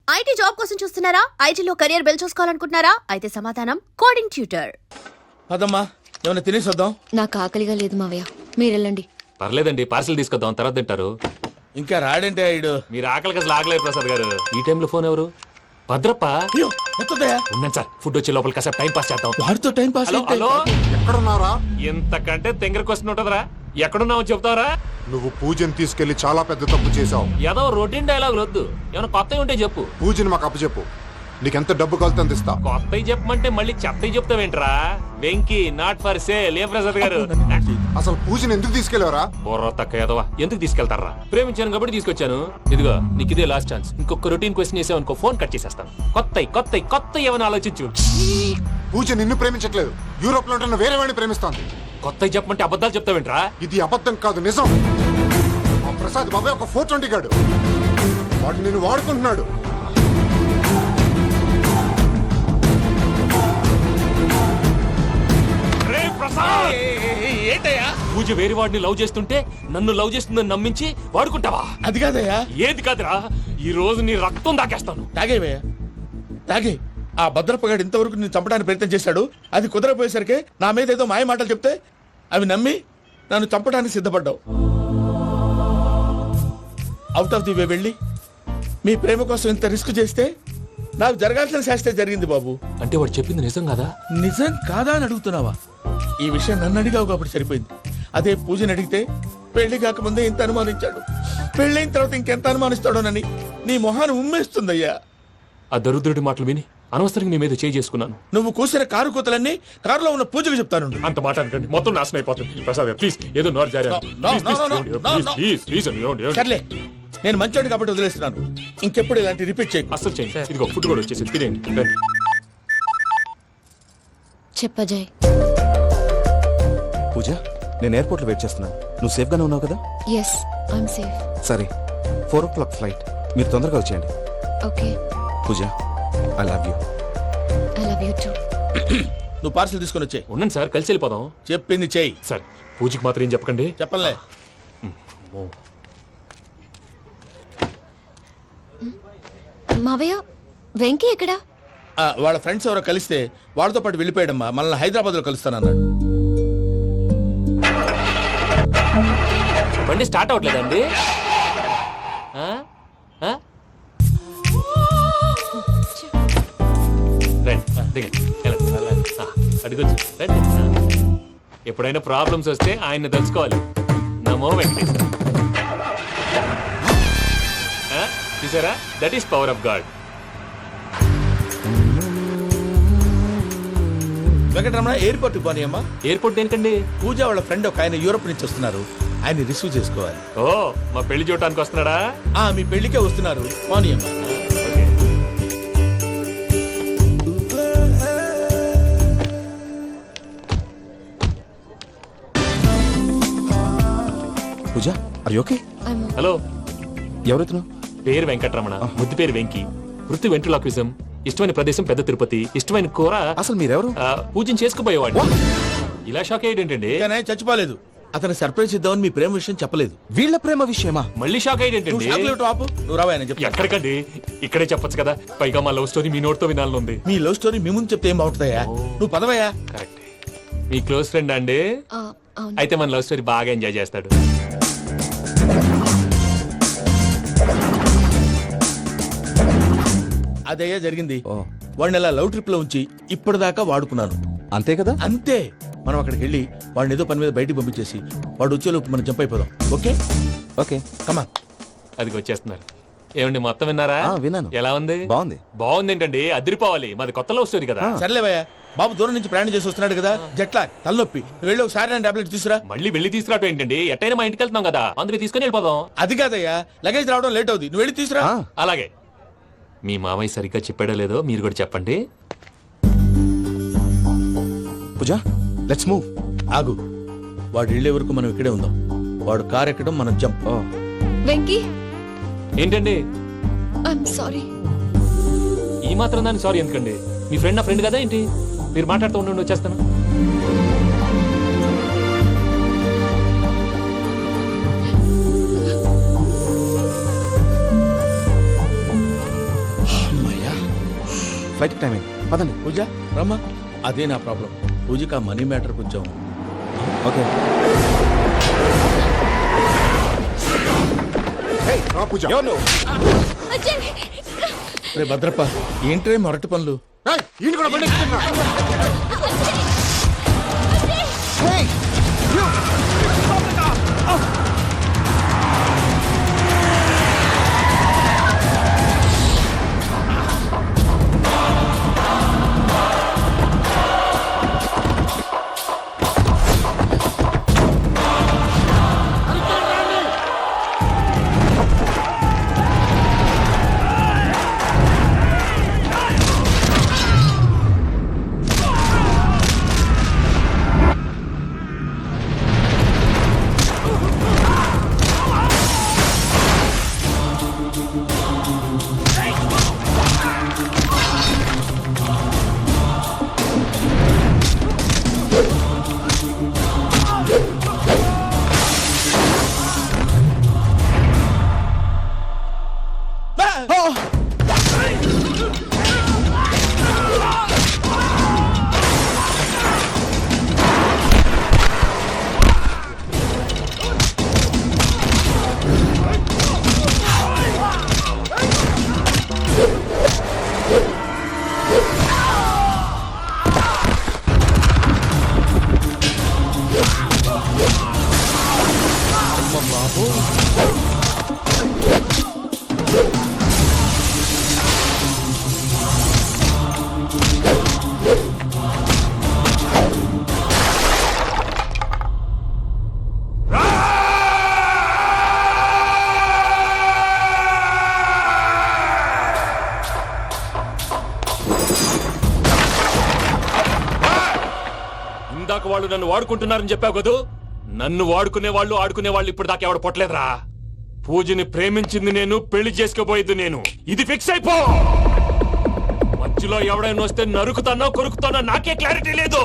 IT job కోసం చూస్తున్నారా? ఐటీలో కెరియర్ బిల్డ్ చూసుకోవాలనుకుంటున్నారా? అయితే సమాధానం కోడింగ్ ట్యూటర్. అదమ్మా ఏమైనా తినేసి వద్దాం. నాకు ఆకలిగా లేదు మావయ్య, మీరు వెళ్ళండి. పర్లేదండి, పార్సిల్ తీసుకొద్దాం, తర్వాత తింటారు. ఇంకా రాడంటే ఐడు. మీరు ఆకలికి అసలు ఆగలేదు ప్రసాద్ గారు. ఈ టైంలో ఫోన్ ఎవరు? భద్రప్ప. అయ్యో ఎత్తదయ్యా. ఉన్నాను సార్, ఫుడ్ వచ్చే లోపల కాసేపు టైం పాస్ చేద్దాం. వాడితో టైం పాస్. హలో హలో, ఎక్కడున్నారా? ఇంతకంటే తెంగర క్వశ్చన్ ఉంటుందిరా. ఎక్కడున్నావు చెప్తావరా? నువ్వు పూజని తీసుకెళ్లి చాలా పెద్ద తప్పు చేశావు. ఏదో రొటీన్ డైలాగ్ వద్దు, ఏమైనా కొత్తవి ఉంటే చెప్పు. పూజని మాకు అప్పచెప్పు, నీకెంత డబ్బు కలితే అందిస్తా. కొత్తవి చెప్పమంటే మళ్ళీ చెత్తవి చెప్తావేంట్రా? Venky not for sale. ఏ ప్రసాద్ గారు, అసలు పూజని ఎందుకు తీసుకెళ్లేవరా? బొర్ర తక్క ఏదవా, ఎందుకు తీసుకెళ్తారా? ప్రేమించాను కాబట్టి తీసుకొచ్చాను. ఇదిగో నీకు ఇదే లాస్ట్ ఛాన్స్. ఇంకొక రొటీన్ క్వశ్చన్ చేసావు అనుకో, ఫోన్ కట్ చేసేస్తాను. కొత్త ఏమైనా ఆలోచించు. పూజ నిన్ను ప్రేమించట్లేదు, యూరోప్ లో ఉంటున్న వేరే వాడిని ప్రేమిస్తోంది. కొత్తవి చెప్పమంటే అబద్ధాలు చెప్తావేంట్రా? ఇది అబద్ధం కాదు, నిజం. మా ప్రసాద్ బాబాయ్ ఒక 420 గాడు, వాడు నిన్ను వాడుకుంటున్నాడు. ఏంటయ్యా? పూజ వేరే వాడిని లవ్ చేస్తుంటే నన్ను లవ్ చేస్తుందని నమ్మించి వాడుకుంటావా? అది కాదయ్యా. ఏది కాదురా, ఈ రోజు నీ రక్తం దాకేస్తాను. తాగేవయ్యా తాగే. ఆ భద్రప్పగాడు ఇంతవరకు నేను చంపడానికి ప్రయత్నం చేశాడు. అది కుదరపోయేసరికి నా మీద ఏదో మాయ మాటలు చెప్తే అవి నమ్మి నన్ను చంపడానికి సిద్ధపడ్డావు. అవుట్ ఆఫ్ ది వే వెళ్ళి మీ ప్రేమ కోసం ఇంత రిస్క్ చేస్తే నాకు జరగాల్సిన శాస్త్రే జరిగింది బాబు. అంటే వాడు చెప్పింది నిజం కదా? నిజం కాదా అని అడుగుతున్నావా? ఈ విషయం నన్ను అడిగావు కాబట్టి సరిపోయింది. అదే పూజని అడిగితే పెళ్లి కాకముందే ఇంత అనుమానించాడు, పెళ్ళైన తర్వాత ఇంకెంత అనుమానిస్తాడోనని నీ మొహాన్ని ఉమ్మేస్తుందయ్యా. ఆ దరిద్రుడి మాటలు విని అనవసరంగా నీ మీద చేయి చేసుకున్నాను. నువ్వు కూసిన కారు కూతలన్నీ కారులో ఉన్న పూజకు చెప్తాను. అంత మాట అనకండి, మొత్తం నాశనం అయిపోతుంది. ప్రసాద్ ప్లీజ్, ఏదో నోరు జారీ. సర్లే, నేను మంచోడు కాబట్టి వదిలేస్తున్నాను. ఇంకెప్పుడు ఇలాంటి రిపీట్ చేయకు. అసలు చేయండి. ఇదిగో ఫుడ్ కూడా వచ్చేసి తినేయండి. చెప్పజాయ్. పూజ, నేను ఎయిర్పోర్ట్లో వెయిట్ చేస్తున్నాను. నువ్వు సేఫ్గానే ఉన్నావు కదా? Yes, I'm safe. సరే, 4 o'clock ఫ్లైట్. మీరు తొందరగా వచ్చేయండి. Okay. Puja, I love you. I love you too. నువ్వు పార్సల్ తీసుకొని వచ్చే. ఉండండి సార్, కలిసి వెళ్ళిపోదాం. చెప్పింది చెయ్యి. సార్ పూజకి మాత్రం ఏం చెప్పకండి. చెప్పలే. మావయ్య, వెంకీ ఎక్కడా? వాళ్ళ ఫ్రెండ్స్ ఎవరో కలిస్తే వాళ్ళతో పాటు వెళ్ళిపోయాడమ్మా. మనల్ని హైదరాబాద్ లో కలుస్తానన్నాడు. బండి స్టార్ట్ అవ్వట్లేదండి. అడుగొచ్చు రండి. ఎప్పుడైనా ప్రాబ్లమ్స్ వస్తే ఆయన్ని తెలుసుకోవాలి. నమో వెంకటేశ్వర. చూసారా, that is power of God. Venkataramana, airport పోనీ అమ్మా. ఎయిర్పోర్ట్ దేనికండి? పూజ వాళ్ళ ఫ్రెండ్ ఒక ఆయన యూరోప్ నుంచి వస్తున్నారు, ఆయన రిసీవ్ చేసుకోవాలి. ఓ, మా పెళ్లి చూడటానికి వస్తున్నాడా? మీ పెళ్లికే వస్తున్నారు, పోనీ అమ్మా. పూజ, ఆర్ యు ఓకే? హలో, ఎవరైతును? పేరు వెంకటరమణ, ముద్దు పేరు వెంకీ, వృత్తి వెంట్రులాక్విజం, ఇష్టమైన ప్రదేశం పెద్ద తిరుపతి, ఇష్టమైన కూర. అసలు మీరెవరు? పూజను చేసుకుపోయేవాడు. ఇలా షాక్ అయ్యేటండి. కానీ చచ్చిపోలేదు. అతను సర్ప్రైజ్ ఇద్దామని మీ ప్రేమ విషయం చెప్పలేదు. వీళ్ళ ప్రేమ విషయమా? మళ్ళీ షాక్ అయ్యేటండి. నువ్వు రావా అని చెప్పి. ఎక్కడికండి, ఇక్కడే చెప్పొచ్చు కదా. పైగా మా లవ్ స్టోరీ మీ నోట్తో వినాలని ఉంది. మీ లవ్ స్టోరీ మీ ముందు చెప్తే ఏం బాగుంటుందయ్యా? నువ్వు పదవయ్యా. కరెక్ట్. మీ క్లోజ్ ఫ్రెండ్ అండి? అయితే మన లవ్ స్టోరీ బాగా ఎంజాయ్ చేస్తాడు. అదయ్యా జరిగింది. వాడిని అలా లవ్ ట్రిప్ లో ఉంచి ఇప్పటిదాకా వాడుకున్నాను. అంతే కదా? అంతే. మనం అక్కడికి వెళ్ళి వాడిని ఏదో పని మీద బయటికి పంపించేసి వాడు వచ్చేలోపు మనం జంప్ అయిపోదాం. ఓకే ఓకే, కమా. అది వచ్చేస్తున్నారు. ఏమండి, మొత్తం విన్నారా? విన్నాను. ఎలా ఉంది? బాగుంది. బాగుంది ఏంటండి, అదిరిపోవాలి. మాది కొత్త లవ్ స్టోరీ కదా. సర్లేవయ్యా, బాబు దూరం నుంచి ప్రయాణం చేసి వస్తున్నాడు కదా, జట్లా తలనొప్పి. వెళ్ళి ఒకసారి టాబ్లెట్ తీసుకురా. మళ్ళీ వెళ్ళి తీసుకురావటం ఏంటండి? ఎట్టైనా మా ఇంటికి వెళ్తున్నాం కదా, అందుకే తీసుకుని వెళ్ళిపోదాం. అది కాదయ్యా, లగేజ్ రావడం లేట్ అవుతుంది, నువ్వు వెళ్ళి తీసుకురా. అలాగే. మీ మామయ్య సరిగ్గా చెప్పాడో లేదో మీరు కూడా చెప్పండి. పూజ, లెట్స్ మూవ్. ఆగు, వాడు వెళ్ళే వరకు మనం ఇక్కడే ఉందాం. వాడు కార్ ఎక్కడం, మనం జంప్. వెంకీ, ఏంటండి ఐఎమ్ సారీ. ఈ మాత్రం దానికి సారీ ఎందుకండి? మీ ఫ్రెండ్ నా ఫ్రెండ్ కదా ఏంటి? మీరు మాట్లాడుతూ ఉండండి, వచ్చేస్తాను. ఫ్లైట్ టైం అయింది పదండి. పూజ రమ్మా. అదే నా ప్రాబ్లం. పూజకి ఆ మనీ మ్యాటర్ కొంచెం. ఓకే. రా పూజ. ఎవరు నువ్వు? రే భద్రప్ప, ఏంట్రే మొరటి పనులు? ఏయ్, ఈయన కూడా బండి ఎక్కుతున్నా. ఇందాక వాళ్ళు నన్ను వాడుకుంటున్నారని చెప్పావు కదూ. నన్ను వాడుకునే వాళ్ళు ఆడుకునే వాళ్ళు ఇప్పుడు దాకా ఎవడ పొట్టలేదురా. పూజని ప్రేమించింది నేను, పెళ్లి చేసుకోబోయేది నేను. ఇది ఫిక్స్ అయిపో. మధ్యలో ఎవడైనా వస్తే నరుకుతానో కొరుకుతానో నాకే క్లారిటీ లేదు.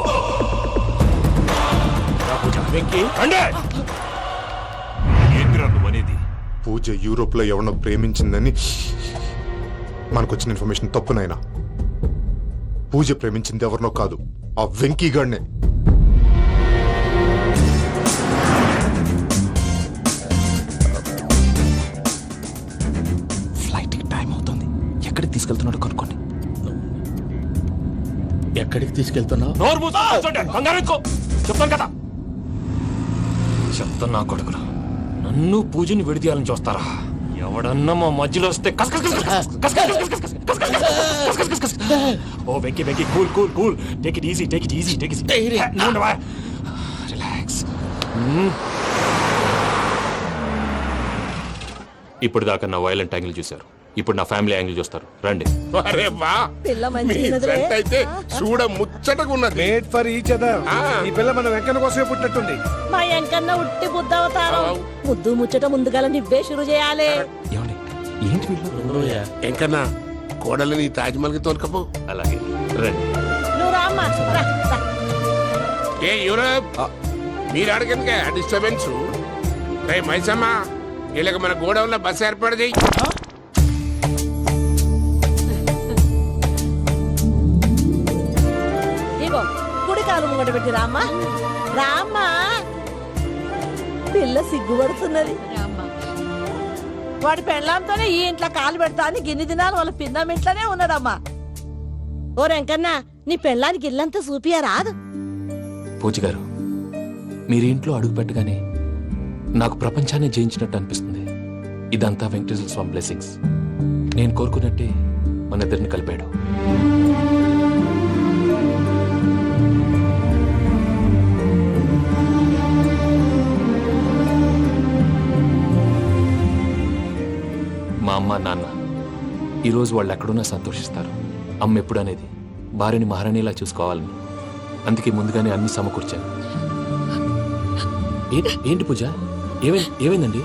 వెంకీ, ఏంటిరా నువ్వనేది? పూజ యూరోప్ లో ఎవరినో ప్రేమించిందని మనకొచ్చిన ఇన్ఫర్మేషన్ తప్పునైనా. పూజ ప్రేమించింది ఎవరినో కాదు, ఆ వెంకీ గాడినే. ఫ్లైట్ టైం అవుతుంది. ఎక్కడికి తీసుకెళ్తున్నాడో కనుక్కోండి. ఎక్కడికి తీసుకెళ్తున్నావు? నోరు మూసుకొని కూర్చోండి. కంగారు ఎందుకు? చెప్తాను కదా. చెప్తాను నా కొడుకులు. నన్ను పూజని విడిదీయాలని చూస్తారా? ఎవడన్నా మా మధ్యలో వస్తే కస్ కస్ కస్ కస్ కస్ కస్ కస్ కస్ కస్ కస్ కస్ కస్ కస్ కస్. ఓ Venky Venky, cool cool cool. Take it easy, take it easy, take it easy. Relax. ఇప్పుడు దాకా నా వైలెంట్ యాంగిల్ చూశారు. ఇప్పుడు నా ఫ్యామిలీ యాంగిల్ చూస్తారు. రండి. అరే వా, మీ జంట అయితే చూడ ముచ్చటగా ఉన్నది. Made for each other. ఈ పిల్ల మన వెంకన్న కోసమే పుట్టినట్టుంది. మా ఎంకన్నా ఉట్టి బుద్ధవతారం. ముద్దు ముచ్చట ముందుగాల నువ్వే షురు చేయాలి. ఏమండి ఏంటి వీళ్ళు? ఎంకన్నా కోడలని తాజ్మహల్ కి తోలుకపో. అలాగే రండి. నువ్వు రామ్మా, రా, రా. ఏ యూరప్, మీరు అడగనుక డిస్టర్బెన్స్. రే మైసమ్మ, వీళ్ళకి మన గోడౌన్ లో బస్సు ఏర్పాటు చేయి. ఇగో కుడి కాలు ముంగట పెట్టి రామ్మా, రామ్మా. పిల్ల సిగ్గుపడుతున్నది. వాడి పెళ్ళాంతోనే ఈ ఇంట్లో కాలు పెడతా అని గిన్ని దినాలు వాళ్ళ పిన్నం ఇంట్లోనే ఉన్నాడమ్మా. ఓ వెంకన్నా, నీ పెళ్ళానికి ఇల్లంతా చూపియా రాదు. పూజ గారు, మీరు ఇంట్లో అడుగు పెట్టగానే నాకు ప్రపంచాన్ని జయించినట్టు అనిపిస్తుంది. ఇదంతా వెంకటేశ్వర స్వామి బ్లెస్సింగ్స్. నేను కోరుకున్నట్టే మన ఇద్దరిని కలిపాడు. మా అమ్మ నాన్న ఈరోజు వాళ్ళు ఎక్కడున్నా సంతోషిస్తారు. అమ్మ ఎప్పుడు అనేది భార్యని మహారాణిలా చూసుకోవాలని. అందుకే ముందుగానే అన్ని సమకూర్చాను. ఏంటి పూజ, ఏమైందండి?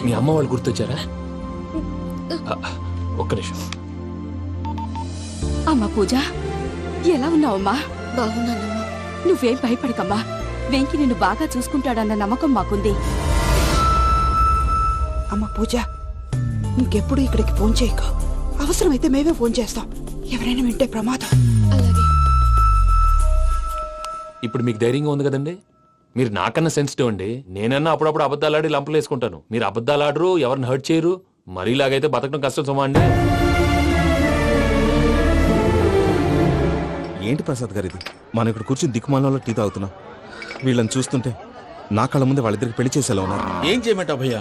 మీ అమ్మ వాళ్ళు గుర్తొచ్చారా? ఒక్క నిమిషం. అమ్మా పూజ, ఎలా ఉన్నావమ్మా? బాగున్నానమ్మా. నువ్వేం భయపడకమ్మా. వెంకి నిన్ను బాగా చూసుకుంటాడన్న నమ్మకం మాకుంది. అమ్మ పూజ, ఇంకెప్పుడు ఇక్కడికి ఫోన్ చేయకు. అవసరమైతే మేమే ఫోన్ చేస్తాం. ఎవరైనా వింటే ప్రమాదం. అలాగే. ఇప్పుడు మీకు ధైర్యంగా ఉంది కదండి. మీరు నాకన్నా సెన్సిటివ్ అండి. నేనన్నా అప్పుడప్పుడు అబద్ధాలాడి లంపలు వేసుకుంటాను. మీరు అబద్ధాలు ఆడరు, ఎవరిని హర్ట్ చేయరు. మరీలాగైతే బతకడం కష్టం సుమా అండి. ఏంటి ప్రసాద్ గారు ఇది? మనం ఇక్కడ కూర్చుని దిక్కుమాలలో టీ తాగుతున్నాం. వీళ్ళని చూస్తుంటే నా కళ్ళ ముందే వాళ్ళిద్దరికి పెళ్లి చేసేలా ఉన్నారు. ఏం చేయమంటావు భయ్యా,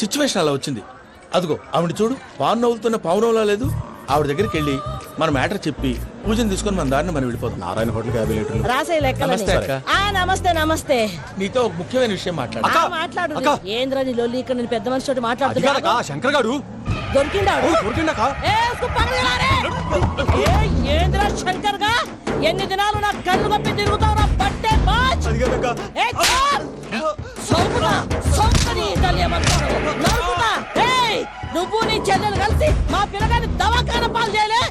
సిచ్యువేషన్ అలా వచ్చింది. అదిగో ఆవిడ చూడు, పావు నవ్వుతున్న పావునవ్వులా లేదు. ఆవిడ దగ్గరికి వెళ్ళి మన మ్యాటర్ చెప్పి పూజను తీసుకొని మన దారిని మనం వెళ్ళిపోతాం. నారాయణ హోటల్కి 50 లీటర్లు. రాసే లెక్కలని. నమస్తే అక్క. నమస్తే నమస్తే. నీతో ఒక ముఖ్యమైన విషయం మాట్లాడు. మాట్లాడు. ఏంద్రా నీ లొల్లి? ఇక్కడ నేను పెద్ద మనిషి తోటి మాట్లాడుతున్నా. శంకర్ గారు దొరికిండాడు. ఏంద్రా శంకర్ గా? ఎన్ని దినాలు నా కళ్ళు కప్పి తిరుగుతావు నా పట్టే బాచ్. నువ్వు నీ చెల్లెలు కలిసి మా పిల్లగాని దవాఖాన పాలు చేయలే.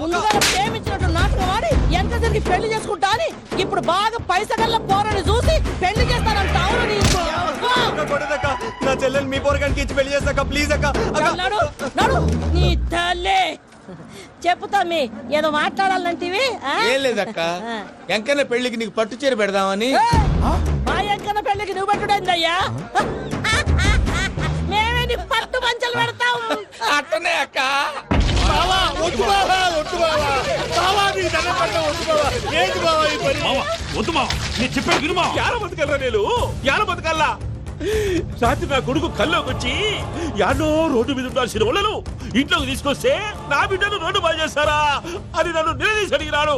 ముందుగా ప్రేమించినట్టు నాటకం ఆడి ఎంత తిరిగి పెళ్లి చేసుకుంటా అని ఇప్పుడు బాగా పైసగల్ల పోరని చూసి పెళ్లి చేస్తానంటావు. నా చెల్లెలు మీ పోరగానికి ఇచ్చి పెళ్లి చేస్తాక ప్లీజ్ అక్క. నడు నీ తల్లి. చెప్పుతా మీ ఏదో మాట్లాడాలంటివి. ఏం లేదక్క, ఎంకన్న పెళ్లికి నీకు పట్టు చీర పెడదామని. మా ఎంకన్న పెళ్లికి నువ్వు పెట్టుడైందయ్యా? మేమే నీకు పట్టు పంచలు పెడతాం. అట్టనే అక్క. వద్దు మావా, నేను చెప్పాను విను మావా. యాడ బతకల్లా నేను, యాడ బతకల్లా. రాత్రి నా కొడుకు కల్లోకి వచ్చి యాడో రోడ్డు మీద ఉండాల్సిన వాళ్ళను ఇంట్లోకి తీసుకొస్తే నా బిడ్డను రోడ్డు బాగా చేస్తారా అని నన్ను నిలదీసి అడిగినాడు.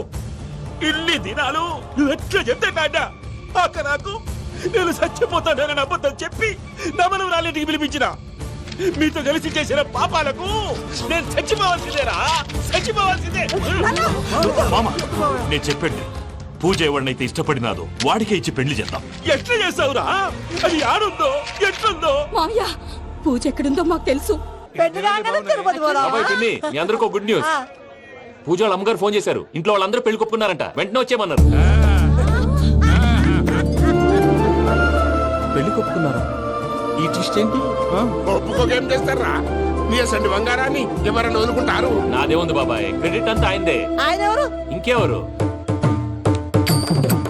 ఇన్ని దినాలు నువ్వు ఎట్లా చెప్తే కాడ్డా అక్క నాకు నేను చచ్చిపోతానని అబద్ధం చెప్పి నా మనవరాలింటికి పిలిపించిన. మీతో కలిసి చేసిన పాపాలకు నేను చచ్చిపోవాల్సిందేరా, చచ్చిపోవాల్సిందే. మామ నేను చెప్పండి, పూజ ఎవరినైతే ఇష్టపడినాదో వాడికే ఇచ్చి పెళ్లి చేద్దాం. ఎట్లా చేస్తావురా? అది ఆడుందో ఎట్లుందో. మావయ్య, పూజ ఎక్కడుందో మాకు తెలుసు. పిన్ని, మీ అందరికీ గుడ్ న్యూస్. పూజ వాళ్ళ అమ్మగారు ఫోన్ చేశారు. ఇంట్లో వాళ్ళందరూ పెళ్లి కొప్పుకున్నారంట. వెంటనే వచ్చేయమన్నారు. పెళ్లి కొప్పుకున్నారా? ఈ ట్విస్ట్ ఏంటి? ఒప్పుకోకేం చేస్తారా? నీ అసంటి బంగారాన్ని ఎవరన్నా వదులుకుంటారు? నాదేముంది బాబాయ్, క్రెడిట్ అంతా ఆయనదే. ఆయన ఎవరు? ఇంకెవరు?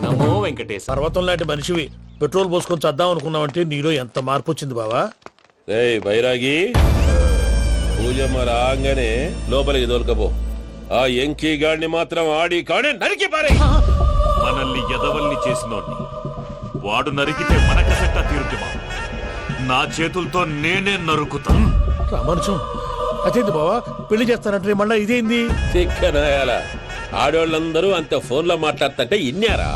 నమో వెంకటేశ్. పర్వతం లాంటి మనిషివి పెట్రోల్ పోసుకొని చద్దాం అనుకున్నావంటే నీలో ఎంత మార్పు వచ్చింది బావా. రేయ్ బైరాగి, పూజమ్మ రాగానే లోపలికి దొరకపో. ఆ ఎంకీ గాడిని మాత్రం ఆడి కాడే నరికి పారే. మనల్ని ఎదవల్ని చేసినోడ్ని వాడు నరికితే మనకసట్ట తీరుతుమా. నా చేతులతో నేనే నరుకుతా. రామనుజం, అదేంది బావా పెళ్లి చేస్తానంటే మళ్ళా ఇదేంది? చిక్కనాయాల ఆడోళ్ళందరూ అంత ఫోన్ లో మాట్లాడుతుంటే ఇన్నారా?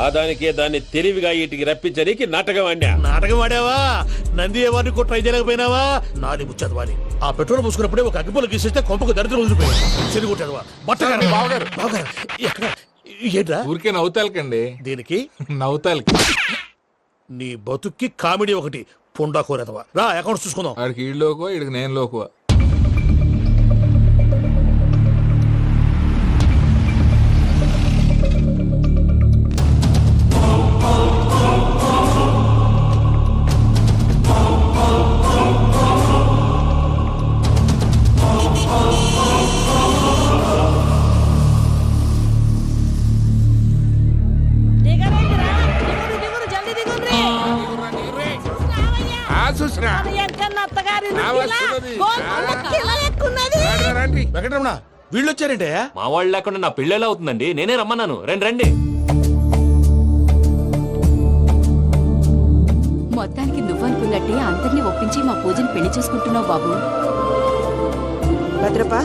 ఆ దానికే దాన్ని తెలివిగా వీటికి రప్పించడానికి నాటకం ఆడా. నాటకం ఆడావా? నంది ఎవరిని కూడా ట్రై చేయలేకపోయినావా? నాది ముచ్చదు వాని. ఆ పెట్రోల్ పోసుకున్నప్పుడే ఒక అగ్గిపొల గీసేస్తే కొంపకు దరిద్రం వదిలిపోయాయి. చెరుగుంటదవా బట్టగారు. బావగారు బావగారు ఎక్కడ ఏంట్రా? ఊరికే నవ్వుతాలకండి. దీనికి నవ్వుతాలకి నీ బతుక్కి కామెడీ ఒకటి. పుండా కోరేదవా రా, అకౌంట్స్ చూసుకుందాం. ఆడికి ఈడు లోకువ, ఈడికి నేను లోకువ. చూసిరా వెంకటరమణ వీళ్ళు వచ్చారంటే మా వాళ్ళు లేకుండా నా పెళ్ళి ఎలా అవుతుందండి? నేనే రమ్మన్నాను. రండి రండి. మొత్తానికి నువ్వనుకున్నట్టే అందరినీ ఒప్పించి మా పూజని పెళ్లి చేసుకుంటున్నావు బాబు. భద్రప్ప,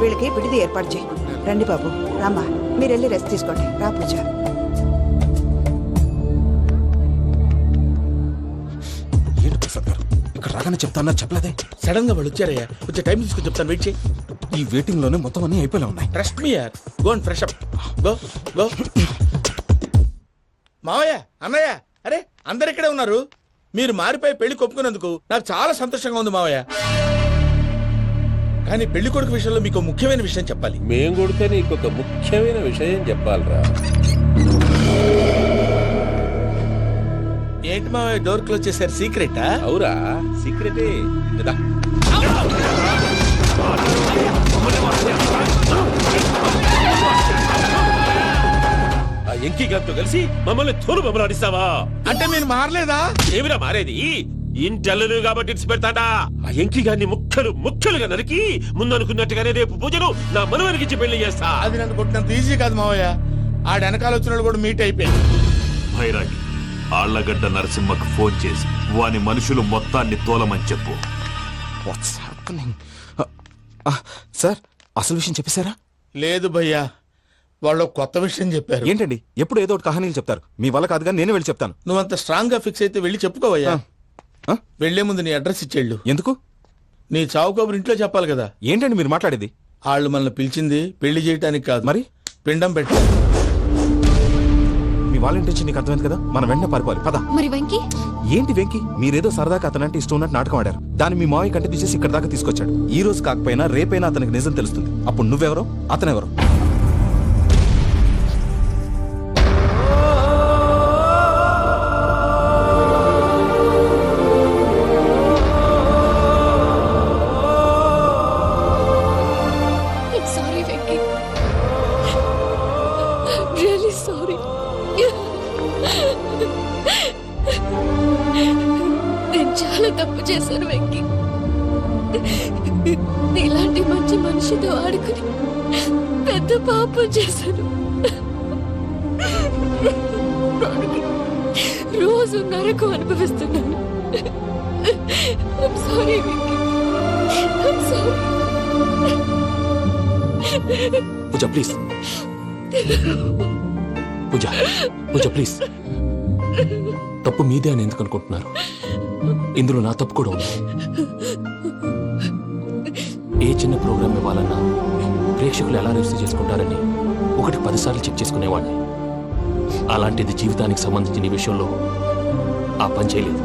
వీళ్ళకి విడిది ఏర్పాటు చేయి. రండి బాబు, రామ్మా, మీరు వెళ్ళి రెస్ట్ తీసుకోండి. రా పూజ. ఏంటి ప్రసాద్ గారు ఇక్కడ రాగానే చెప్తానా చెప్పలేదే? సడన్ గా వాళ్ళు వచ్చారయ్యా, కొంచెం టైం తీసుకొని చెప్తాను. వెయిట్ చేయి. ఈ వెయిటింగ్ లోనే మొత్తం అన్ని అయిపోయినా ఉన్నాయి. ట్రస్ట్ మీ యార్. Go and fresh up. Go go. మావయ్య, అన్నయ్య, అరే అందరు ఇక్కడే ఉన్నారు. మీరు మారిపోయి పెళ్లి కొప్పుకున్నందుకు నాకు చాలా సంతోషంగా ఉంది మావయ్య. కానీ పెళ్లి కొడుకు విషయంలో మీకు ముఖ్యమైన విషయం చెప్పాలి. మేం కొడితే నీకు ఒక ముఖ్యమైన విషయం చెప్పాలరా. ఏంటి మావయ్య డోర్ క్లోజ్ చేశారు? సీక్రెటా? అవురా, సీక్రెటే. వెంకీ గారితో కలిసి మమ్మల్ని తోలు బొమ్మలాడిస్తావా? అంటే మీరు మారలేదా? ఏమిరా మారేది? ఇంటల్లు కాబట్టి ఇడిచి పెడతాడా? ఆ ఎంకి గారిని ముక్కలుగా నరికి ముందు అనుకున్నట్టుగానే రేపు పూజను నా మనవరికిచ్చి పెళ్లి చేస్తా. అది నన్ను కొట్టినంత ఈజీ కాదు మావయ్య. ఆడ వెనకాల వచ్చిన కూడా మీట్ అయిపోయింది. భైరాగి ఆళ్లగడ్డ నరసింహకు ఫోన్ చేసి వాని మనుషులు మొత్తాన్ని తోలమని చెప్పు. సార్ అసలు విషయం చెప్పేశారా? లేదు భయ్యా, వాళ్ళు కొత్త విషయం చెప్పారు. ఏంటండి ఎప్పుడు ఏదో ఒకటి కహానీలు చెప్తారు. మీ వల్ల కాదు కానీ నేనే వెళ్ళి చెప్తాను. నువ్వంత స్ట్రాంగ్ గా ఫిక్స్ అయితే వెళ్ళి చెప్పుకోవయ్యా. వెళ్లే ముందు నీ అడ్రస్ ఇచ్చేళ్ళు. ఎందుకు? నీ చావు కబురు ఇంట్లో చెప్పాలి కదా. ఏంటండి మీరు మాట్లాడేది? వాళ్ళు మనల్ని పిలిచింది పెళ్లి చేయటానికి కాదు, మరి పిండం పెట్టాలి. మీ వాళ్ళ ఇంటి నీకు అర్థమైంది కదా, మనం వెంటనే పారిపోవాలి. పద. మరి వెంకీ? ఏంటి వెంకీ? మీరేదో సరదాగా అతనంటే ఇష్టం ఉన్నట్టు నాటకం ఆడారు. దాన్ని మీ మావయ్య కంటే తీసేసి ఇక్కడ దాకా తీసుకొచ్చాడు. ఈ రోజు కాకపోయినా రేపైనా అతనికి నిజం తెలుస్తుంది. అప్పుడు నువ్వెవరో అతనెవరో. Sorry Venky, really sorry. నేను చాలా తప్పు చేశాను వెంకీ. ఇలాంటి మంచి మనిషితో ఆడుకుని పెద్ద పాపం చేశాను. రోజు నరకం అనుభవిస్తున్నాను. Sorry Venky, sorry. Pooja please, Pooja please. తప్పు మీదే అని ఎందుకు అనుకుంటున్నారు? ఇందులో నా తప్పు కూడా ఉంది. ఏ చిన్న ప్రోగ్రామ్ ఇవ్వాలన్నా ప్రేక్షకులు ఎలా రిసీవ్ చేసుకుంటారని 1-10 సార్లు చెక్ చేసుకునేవాడిని. అలాంటిది జీవితానికి సంబంధించిన ఈ విషయంలో ఆ పని చేయలేదు.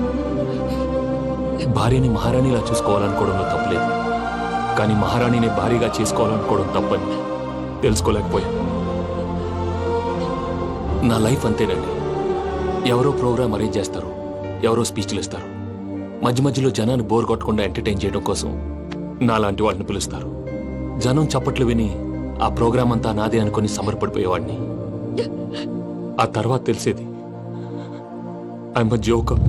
భార్యని మహారాణిలా చూసుకోవాలనుకోవడంలో తప్పులేదు, కానీ మహారాణిని భారీగా చేసుకోవాలనుకోవడం తప్పని తెలుసుకోలేకపోయా. నా లైఫ్ అంతేనండి. ఎవరో ప్రోగ్రామ్ అరేంజ్ చేస్తారు, ఎవరో స్పీచ్లు ఇస్తారు. మధ్య మధ్యలో జనాన్ని బోర్ కొట్టకుండా ఎంటర్టైన్ చేయడం కోసం నాలాంటి వాళ్ళని పిలుస్తారు. జనం చప్పట్లు విని ఆ ప్రోగ్రామ్ అంతా నాదే అనుకుని సమర్పడిపోయేవాడిని. ఆ తర్వాత తెలిసేది I'm a joker,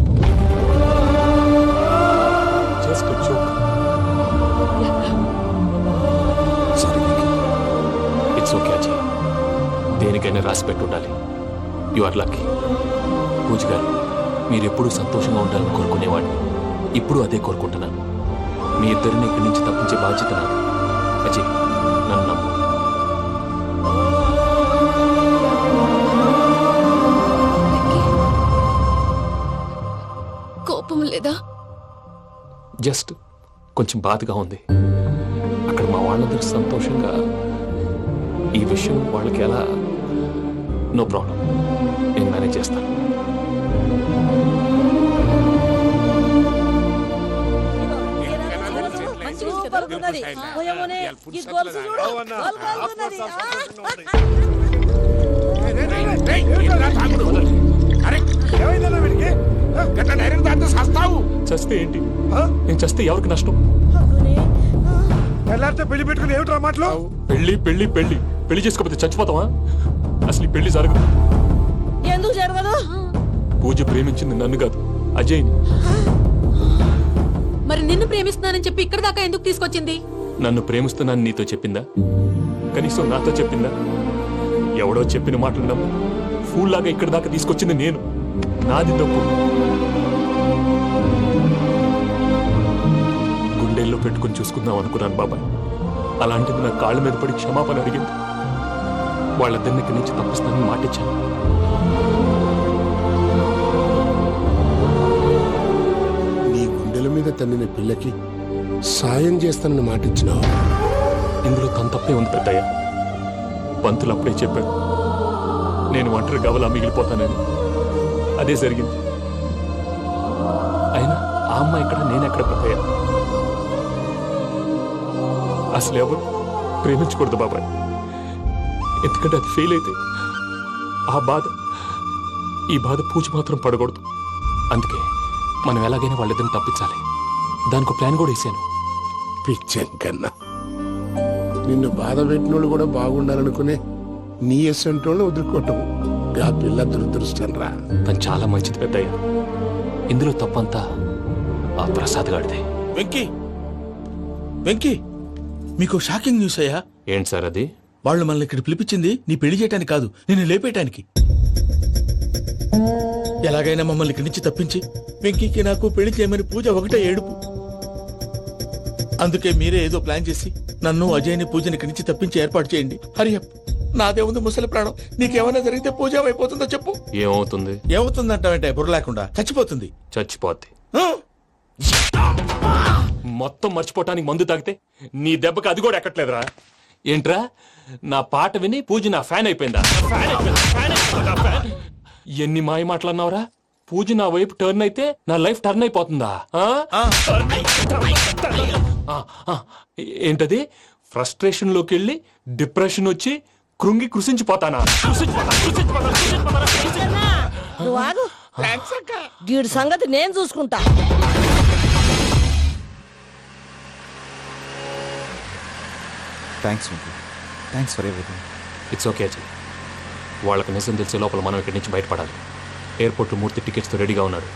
just a joker. It's okay Ajay, దేనికైనా రాసి పెట్టుండాలి. You are lucky. Pooja garu, మీరు ఎప్పుడూ సంతోషంగా ఉండాలని కోరుకునేవాడిని. ఇప్పుడు అదే కోరుకుంటున్నాను. మీ ఇద్దరిని ఇక్కడి నుంచి తప్పించే బాధ్యత నాది. అజయ్, నన్ను నమ్ము. కోపం లేదా? జస్ట్ కొంచెం బాధగా ఉంది. అక్కడ మా వాళ్ళందరూ సంతోషంగా ఈ విషయం వాళ్ళకి ఎలా. నో ప్రాబ్లం, నేను మేనేజ్ చేస్తాను. చస్తే ఏంటి? నేను చస్తే ఎవరికి నష్టం? ఎల్లారితో పెళ్లి పెట్టుకుని ఏమిట్రా మాటలు? పెళ్లి పెళ్లి పెళ్లి పెళ్లి చేసుకోకపోతే చచ్చిపోతావా? అసలు ఈ పెళ్లి జరగదు. ఎందుకు జరగదు? పూజ ప్రేమించింది నన్ను కాదు, అజయ్ని. మరి నిన్ను ప్రేమిస్తున్నానని చెప్పి ఇక్కడ దాకా ఎందుకు తీసుకొచ్చింది? నన్ను ప్రేమిస్తున్నాను నీతో చెప్పిందా? కనీసం నాతో చెప్పిందా? ఎవడో చెప్పిన మాటలు నమ్ము ఫూల్ లాగా ఇక్కడ దాకా తీసుకొచ్చింది నేను. నాది తప్పు. గుండెల్లో పెట్టుకుని చూసుకుందాం అనుకున్నాను బాబాయ్. అలాంటిది నా కాళ్ళ మీద పడి క్షమాపణ అడిగింది. వాళ్ళిద్దరిని ఇక్కడి నుంచి తప్పిస్తానని మాటిచ్చాను. నీ గుండెల మీద తన్నిన పిల్లకి సాయం చేస్తానని మాటిచ్చినావు. ఇందులో తన తప్పే ఉంది పెద్దయ్య. పంతులు అప్పుడే చెప్పాడు నేను ఒంటరి గవలా మిగిలిపోతానని. అదే జరిగింది. అయినా ఆ అమ్మాయి ఎక్కడ, నేనెక్కడ పెద్దయ్య? అసలు ఎవరు ప్రేమించకూడదు బాబాయ్. ఎందుకంటే అది ఫెయిల్ అయితే ఈ బాధ పూజ మాత్రం పడకూడదు. అందుకే మనం ఎలాగైనా వాళ్ళిద్దరిని తప్పించాలి. దానికి ప్లాన్ కూడా వేసాను. పిచ్చెం కన్నా నిన్ను బాధ పెట్టినోళ్ళు కూడా బాగుండాలనుకునే నీ ఎస్సంటోళ్ళని వదులుకోవటం ఆ పిల్ల దురదృష్టం రా. తను చాలా మంచిది పెద్దయ్య. ఇందులో తప్పంతా ఆ ప్రసాద్ గాడిదే. వెంకీ వెంకీ, మీకు షాకింగ్ న్యూస్ అయ్యా. ఏంటి సార్ అది? వాళ్ళు మనల్ని ఇక్కడ పిలిపించింది నీ పెళ్లి చేయడానికి కాదు, నిన్ను లేపేయటానికి. ఎలాగైనా మమ్మల్ని ఇక్కడి నుంచి తప్పించి వెంకీకి నాకు పెళ్లి చేయమని పూజ ఒకటే ఏడుపు. అందుకే మీరే ఏదో ప్లాన్ చేసి నన్ను అజయ్ని పూజని ఇక్కడి నుంచి తప్పించి ఏర్పాటు చేయండి. హరియప్, నాదే ఉంది ముసలి ప్రాణం. నీకేమైనా జరిగితే పూజ అయిపోతుందో చెప్పు. ఏమవుతుంది? ఏమవుతుందంటావంటే బుర్ర లేకుండా చచ్చిపోతుంది. చచ్చిపోద్ది. ఆ? మొత్తం మర్చిపోవటానికి మందు తాగితే నీ దెబ్బకి అది కూడా ఎక్కట్లేదురా. ఏంట్రా, నా పాట విని పూజ నా ఫ్యాన్ అయిపోయిందా? ఎన్ని మాయ మాటలన్నావురా? పూజ నా వైపు టర్న్ అయితే నా లైఫ్ టర్న్ అయిపోతుందా? ఏంటది? ఫ్రస్ట్రేషన్ లోకి వెళ్ళి డిప్రెషన్ వచ్చి కృంగి కృషించిపోతానా? నువ్వు ఆగు. వీడి సంగతి నేను చూసుకుంటా. Thanks Venky, thanks for everything. It's okay Ajay. వాళ్ళకి నిజం తెలిసే లోపల మనం ఇక్కడి నుంచి బయటపడాలి. ఎయిర్పోర్ట్లో మూర్తి టికెట్స్తో రెడీగా ఉన్నాడు.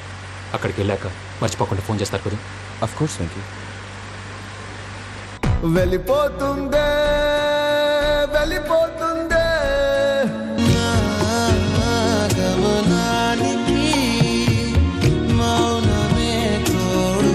అక్కడికి వెళ్ళాక మర్చిపోకుండా ఫోన్ చేస్తారు కదా. Of course Venky. వెళ్ళిపోతుందే వెళ్ళిపోతుందే గమనానికి మౌనమే తోడు.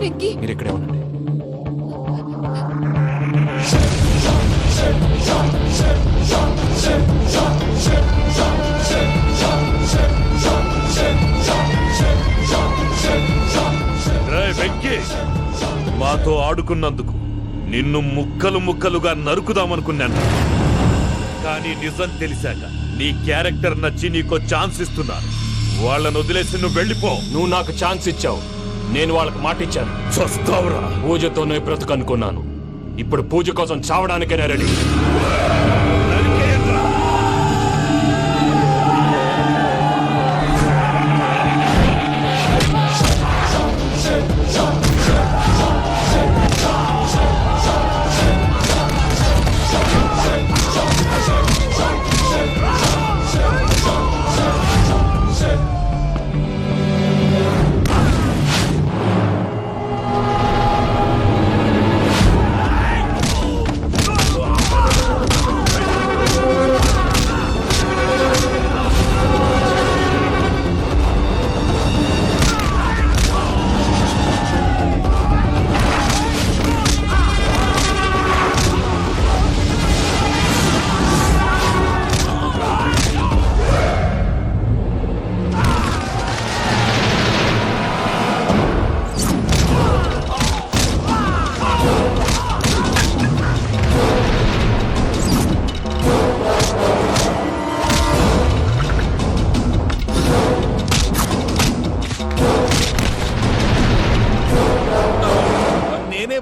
వెంకీ, మీరు ఇక్కడే ఉండండి. రేయ్ వెంకీ, మాతో ఆడుకున్నందుకు నిన్ను ముక్కలు ముక్కలుగా నరుకుదామనుకున్నాను. కానీ నిజం తెలిసాక నీ క్యారెక్టర్ నచ్చి నీకో ఛాన్స్ ఇస్తున్నాను. వాళ్ళను వదిలేసి నువ్వు వెళ్ళిపో. నువ్వు నాకు ఛాన్స్ ఇచ్చావు, నేను వాళ్ళకి మాట ఇచ్చాను. చస్తావురా. పూజతోనే బ్రతుకనుకున్నాను. ఇప్పుడు పూజ కోసం చావడానికైనా రెడీ.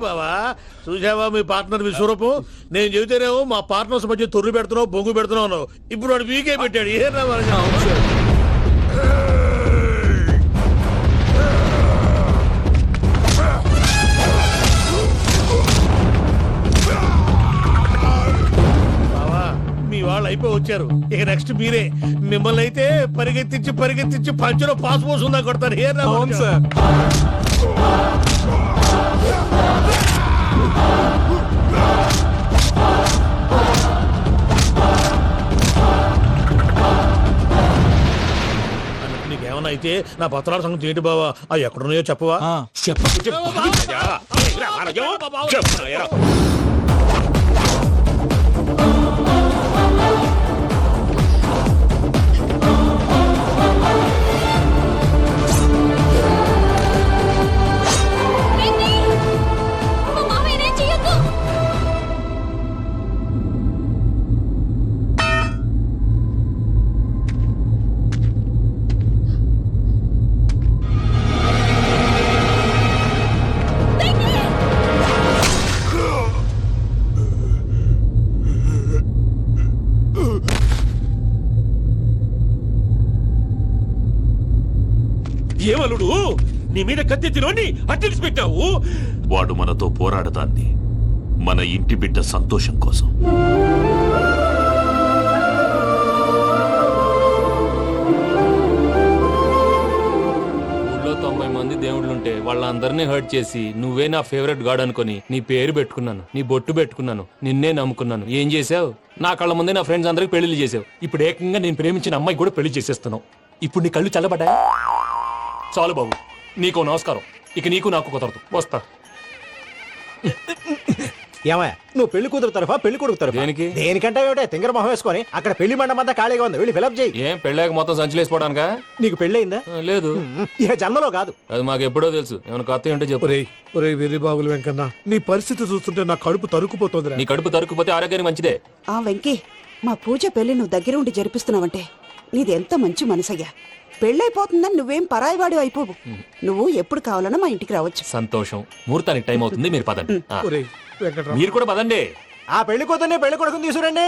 బావా, చూసావా మీ పార్ట్నర్ విశ్వరూపం? నేను చెబితేనేమో మా పార్ట్నర్స్ మధ్య తొర్రు పెడుతున్నావు, బొంగు పెడుతున్నావు. ఇప్పుడు వాడు వీకే పెట్టాడు. ఏ బావా, మీ వాళ్ళు అయిపోయి వచ్చారు. ఇక నెక్స్ట్ మీరే. మిమ్మల్ని అయితే పరిగెత్తించి పరిగెత్తించి పంచలో పాస్ పోసుందా కొడతారు. ఏ సార్. నీకేమన్నా అయితే నా పత్రాల సంగతి ఏంటి బావా? అవి ఎక్కడున్నాయో చెప్పవా? ఏమలుడు నీ మీద కత్తెత్తినోని అట్టెలిసి పెట్టావు. వాడు మనతో పోరాడదాన్ని మన ఇంటి బిడ్డ సంతోషం కోసం. ఊళ్ళో 90 మంది దేవుళ్ళుంటే వాళ్ళందరినీ హర్ట్ చేసి నువ్వే నా ఫేవరెట్ గాడ్ అనుకుని నీ పేరు పెట్టుకున్నాను, నీ బొట్టు పెట్టుకున్నాను, నిన్నే నమ్ముకున్నాను. ఏం చేసావు? నా కళ్ళ ముందే నా ఫ్రెండ్స్ అందరికి పెళ్లి చేసావు. ఇప్పుడు ఏకంగా నేను ప్రేమించిన అమ్మాయి కూడా పెళ్లి చేసేస్తున్నావు. ఇప్పుడు నీ కళ్ళు చల్లబడ్డాయి. చాలు బాబు, నీకు నమస్కారం. ఇక నీకు నాకు కుదరదు. వస్తా. ఏమయ్య నువ్వు పెళ్లి కూతురు తరఫా పెళ్లి కొడుకు తరఫా? దేనికి? దేనికంటే ఏమిటే తింగర మొహం వేసుకొని అక్కడ పెళ్లి మండపం అంతా ఖాళీగా ఉంది, వెళ్ళి ఫిలప్ చేయి. ఏం పెళ్ళాక మొత్తం సంచలేసిపోవడానికా? నీకు పెళ్ళయిందా? లేదు. ఇక జన్మలో కాదు. అది మాకు ఎప్పుడో తెలుసు. ఏమైనా కొత్త ఉంటే చెప్పు. ఒరే వెర్రి బాబులు వెంకన్న, నీ పరిస్థితి చూస్తుంటే నా కడుపు తరుక్కుపోతుంది. నీ కడుపు తరుక్కుపోతే ఆరోగ్యానికి మంచిదే. ఆ వెంకీ, మా పూజ పెళ్లి నువ్వు దగ్గర ఉండి జరిపిస్తున్నావంటే నీది ఎంత మంచి మనసయ్యా. పెళ్ళైపోతుందని నువ్వేం పరాయివాడి అయిపోవు. నువ్వు ఎప్పుడు కావాలన్నా మా ఇంటికి రావచ్చు. సంతోషం. ముహూర్తానికి టైం అవుతుంది, మీరు పదండి. ఆ. వెంకట్రావు, మీరు కూడా పదండి. ఆ పెళ్లి కూతుర్ని పెళ్లి కొడుకుని తీసుకురండి.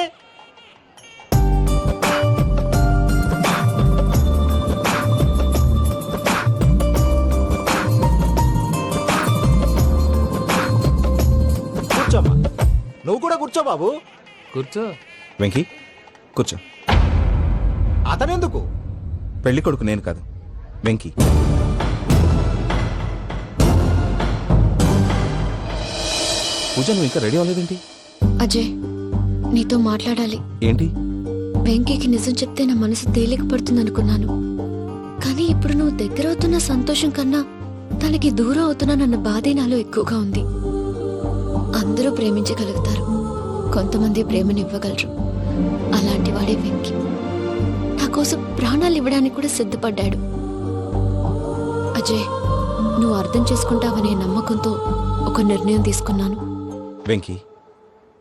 కూర్చోమ్మా. నువ్వు కూడా కూర్చో బాబు. కూర్చో. వెంకీ కూర్చో. అతనెందుకు? పెళ్లి కొడుకు నేను కాదు, వెంకీ. పూజ, నువ్వు ఇంకా రెడీ అవ్వలేదేంటి? అజయ్, నీతో మాట్లాడాలి. ఏంటి? వెంకీకి నిజం చెప్తే నా మనసు తేలిక పడుతుంది అనుకున్నాను. కానీ ఇప్పుడు నువ్వు దగ్గర అవుతున్న సంతోషం కన్నా తనకి దూరం అవుతున్నానన్న బాధే నాలో ఎక్కువగా ఉంది. అందరూ ప్రేమించగలుగుతారు, కొంతమంది ప్రేమనివ్వగలరు. అలాంటి వాడే వెంకీ. నా కోసం ప్రాణాలు ఇవ్వడానికి కూడా సిద్ధపడ్డాడు. అజయ్, నువ్వు అర్థం చేసుకుంటావనే నమ్మకంతో ఒక నిర్ణయం తీసుకున్నాను. వెంకీ,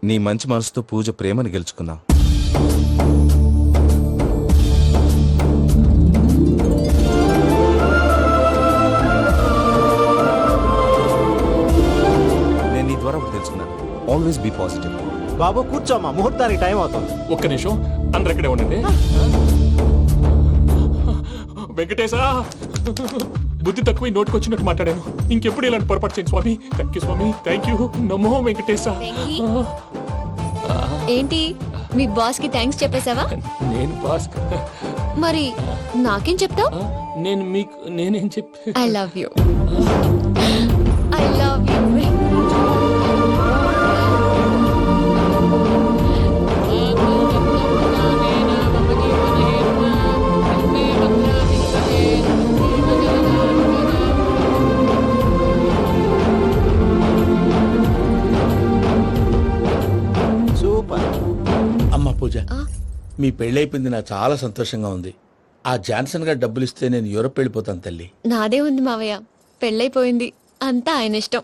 నీ మంచి మనసుతో పూజ ప్రేమను గెలుచుకున్నా. నేను నీ ద్వారా ఒకటి తెలుసుకున్నాను. Always be positive. బాబు కూర్చోమ్మా, ముహూర్తానికి టైం అవుతుంది. ఒక్క నిమిషం, అందరు ఇక్కడే ఉండండి. వెంకటేశా, బుద్ధి తక్కువ నోటుకొచ్చినట్టు మాట్లాడాను. ఇంకెప్పుడు ఇలాంటి పొరపాటు చేయండి స్వామి. థ్యాంక్ యూ స్వామి, థ్యాంక్ యూ. నమో వెంకటేశా. ఏంటి, మీ బాస్ కి థ్యాంక్స్ చెప్పేశావా? నేను బాస్. మరి నాకేం చెప్తావు? నేను మీకు నేనేం చెప్పి. I love you. I love you. Super. అమ్మ పూజ, మీ పెళ్ళైపోయింది, నాకు చాలా సంతోషంగా ఉంది. ఆ జాన్సన్ గారు డబ్బులు ఇస్తే నేను యూరప్ వెళ్ళిపోతాను తల్లి. నాదే ఉంది మావయ్య, పెళ్ళైపోయింది, అంతా ఆయన ఇష్టం.